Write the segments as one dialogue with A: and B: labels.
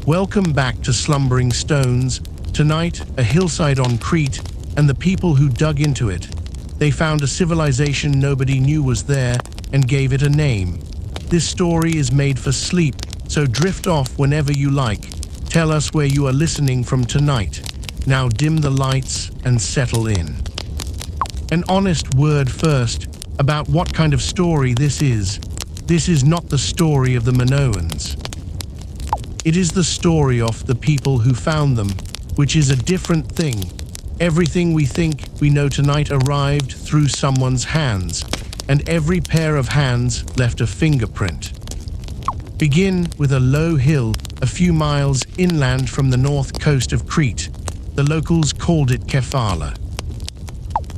A: Welcome back to Slumbering Stones. Tonight, a hillside on Crete, and the people who dug into it. They found a civilization nobody knew was there and gave it a name. This story is made for sleep, so drift off whenever you like. Tell us where you are listening from tonight. Now dim the lights and settle in. An honest word first about what kind of story this is. This is not the story of the Minoans. It is the story of the people who found them, which is a different thing. Everything we think we know tonight arrived through someone's hands, and every pair of hands left a fingerprint. Begin with a low hill a few miles inland from the north coast of Crete. The locals called it Kephala.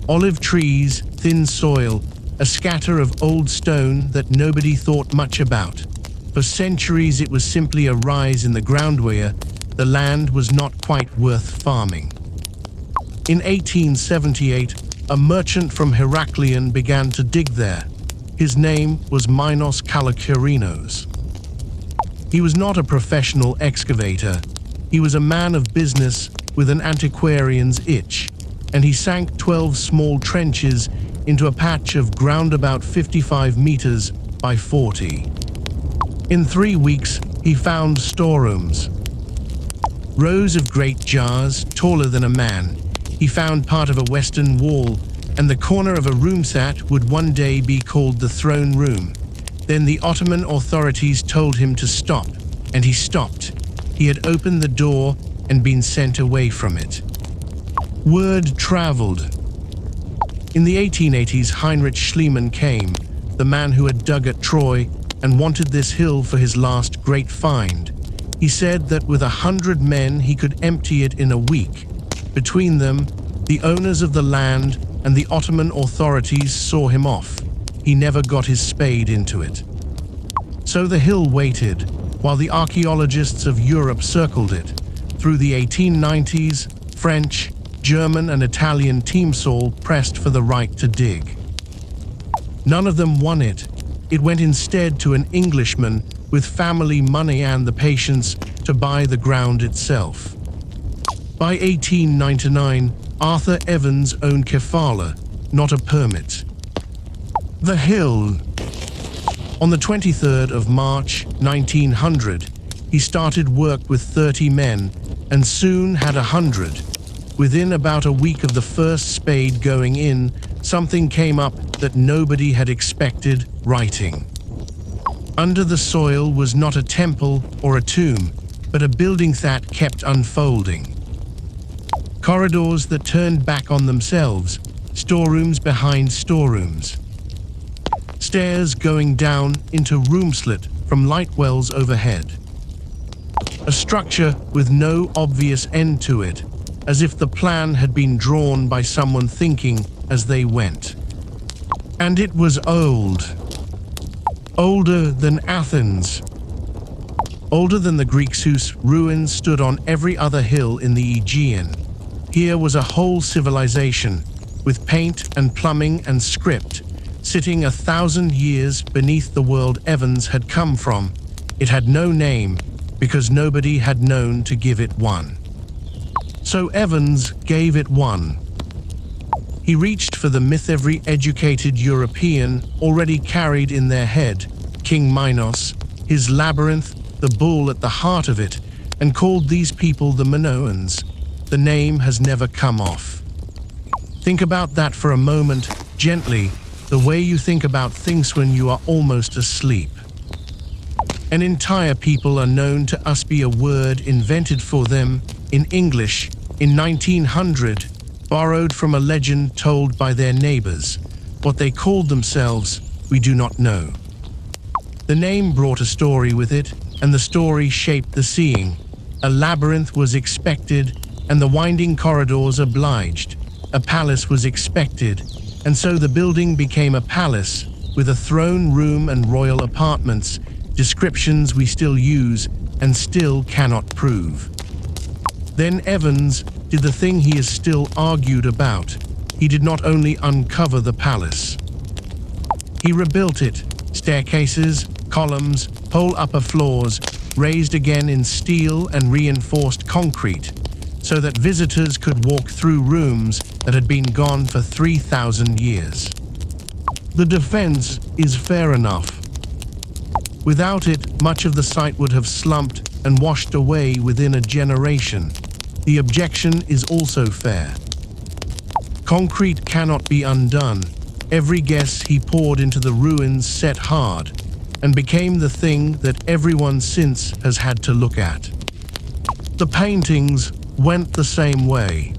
A: Olive trees, thin soil, a scatter of old stone that nobody thought much about. For centuries it was simply a rise in the ground where the land was not quite worth farming. In 1878, a merchant from Heraclion began to dig there. His name was Minos Kalakurinos. He was not a professional excavator. He was a man of business with an antiquarian's itch, and he sank 12 small trenches into a patch of ground about 55 meters by 40. In 3 weeks, he found storerooms. Rows of great jars, taller than a man. He found part of a western wall, and the corner of a room that would one day be called the throne room. Then the Ottoman authorities told him to stop, and he stopped. He had opened the door and been sent away from it. Word traveled. In the 1880s, Heinrich Schliemann came, the man who had dug at Troy and wanted this hill for his last great find. He said that with 100 men he could empty it in a week. Between them, the owners of the land and the Ottoman authorities saw him off. He never got his spade into it. So the hill waited, while the archaeologists of Europe circled it. Through the 1890s, French, German and Italian teams all pressed for the right to dig. None of them won it. It went instead to an Englishman with family money and the patience to buy the ground itself. By 1899, Arthur Evans owned Kephala, not a permit. The hill. On the 23rd of March, 1900, he started work with 30 men and soon had 100. Within about a week of the first spade going in, something came up that nobody had expected: writing. Under the soil was not a temple or a tomb, but a building that kept unfolding. Corridors that turned back on themselves, storerooms behind storerooms. Stairs going down into room slit from light wells overhead. A structure with no obvious end to it, as if the plan had been drawn by someone thinking as they went. And it was old. Older than Athens. Older than the Greeks whose ruins stood on every other hill in the Aegean. Here was a whole civilization, with paint and plumbing and script, sitting 1,000 years beneath the world Evans had come from. It had no name, because nobody had known to give it one. So Evans gave it one. He reached for the myth every educated European already carried in their head, King Minos, his labyrinth, the bull at the heart of it, and called these people the Minoans. The name has never come off. Think about that for a moment, gently, the way you think about things when you are almost asleep. An entire people are known to us be a word invented for them in English in 1900, borrowed from a legend told by their neighbors. What they called themselves, we do not know. The name brought a story with it, and the story shaped the seeing. A labyrinth was expected, and the winding corridors obliged. A palace was expected, and so the building became a palace, with a throne room and royal apartments, descriptions we still use and still cannot prove. Then Evans did the thing he is still argued about. He did not only uncover the palace. He rebuilt it, staircases, columns, whole upper floors. raised again in steel and reinforced concrete, so that visitors could walk through rooms that had been gone for 3,000 years. The defense is fair enough. Without it, much of the site would have slumped and washed away within a generation. The objection is also fair. Concrete cannot be undone. Every guess he poured into the ruins set hard and became the thing that everyone since has had to look at. The paintings went the same way.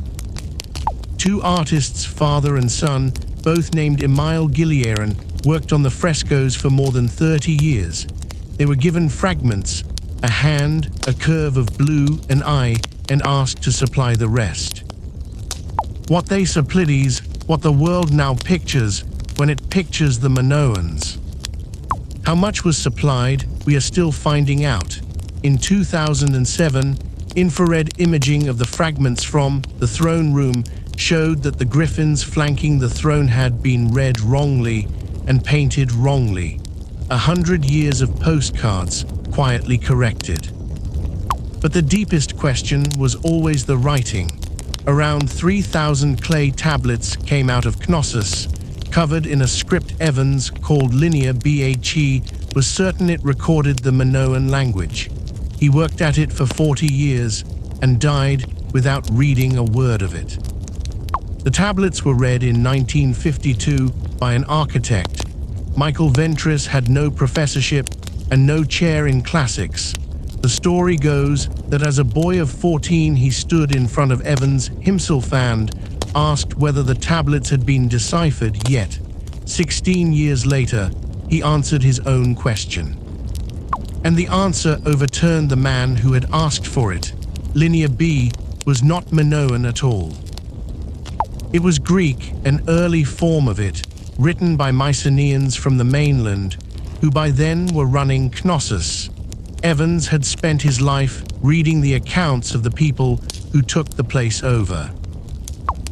A: Two artists, father and son, both named Emile Gillieren, worked on the frescoes for more than 30 years. They were given fragments, a hand, a curve of blue, an eye, and asked to supply the rest. What they supplies, what the world now pictures when it pictures the Minoans. How much was supplied, we are still finding out. In 2007, infrared imaging of the fragments from the throne room showed that the griffins flanking the throne had been read wrongly and painted wrongly. 100 years of postcards quietly corrected. But the deepest question was always the writing. Around 3,000 clay tablets came out of Knossos, covered in a script. Evans, called Linear Bhe, was certain it recorded the Minoan language. He worked at it for 40 years and died without reading a word of it. The tablets were read in 1952 by an architect. Michael Ventris had no professorship and no chair in classics. The story goes that as a boy of 14 he stood in front of Evans himself and asked whether the tablets had been deciphered yet. 16 years later, he answered his own question. And the answer overturned the man who had asked for it. Linear B was not Minoan at all. It was Greek, an early form of it, written by Mycenaeans from the mainland, who by then were running Knossos. Evans had spent his life reading the accounts of the people who took the place over.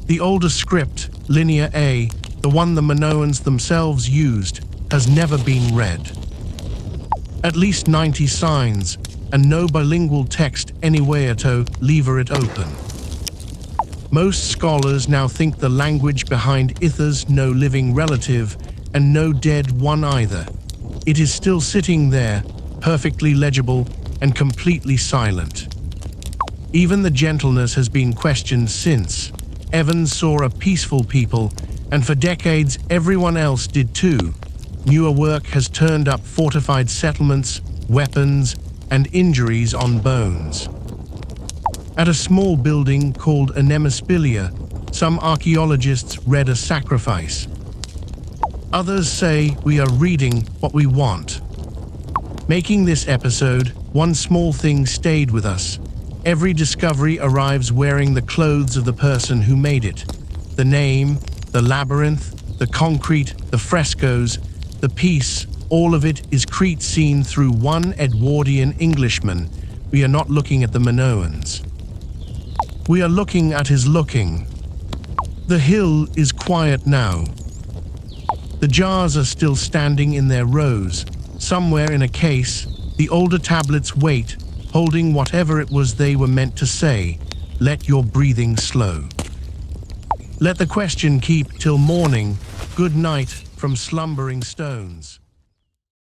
A: The older script, Linear A, the one the Minoans themselves used, has never been read. At least 90 signs, and no bilingual text anywhere to leave it open. Most scholars now think the language behind Itha's no living relative and no dead one either. It is still sitting there, perfectly legible and completely silent. Even the gentleness has been questioned since. Evans saw a peaceful people, and for decades everyone else did too. Newer work has turned up fortified settlements, weapons, and injuries on bones. At a small building called Anemospilia, some archaeologists read a sacrifice. Others say we are reading what we want. Making this episode, one small thing stayed with us. Every discovery arrives wearing the clothes of the person who made it. The name, the labyrinth, the concrete, the frescoes, the piece, all of it is Crete seen through one Edwardian Englishman. We are not looking at the Minoans. We are looking at his looking. The hill is quiet now. The jars are still standing in their rows. Somewhere in a case, the older tablets wait, holding whatever it was they were meant to say. Let your breathing slow. Let the question keep till morning. Good night from slumbering stones.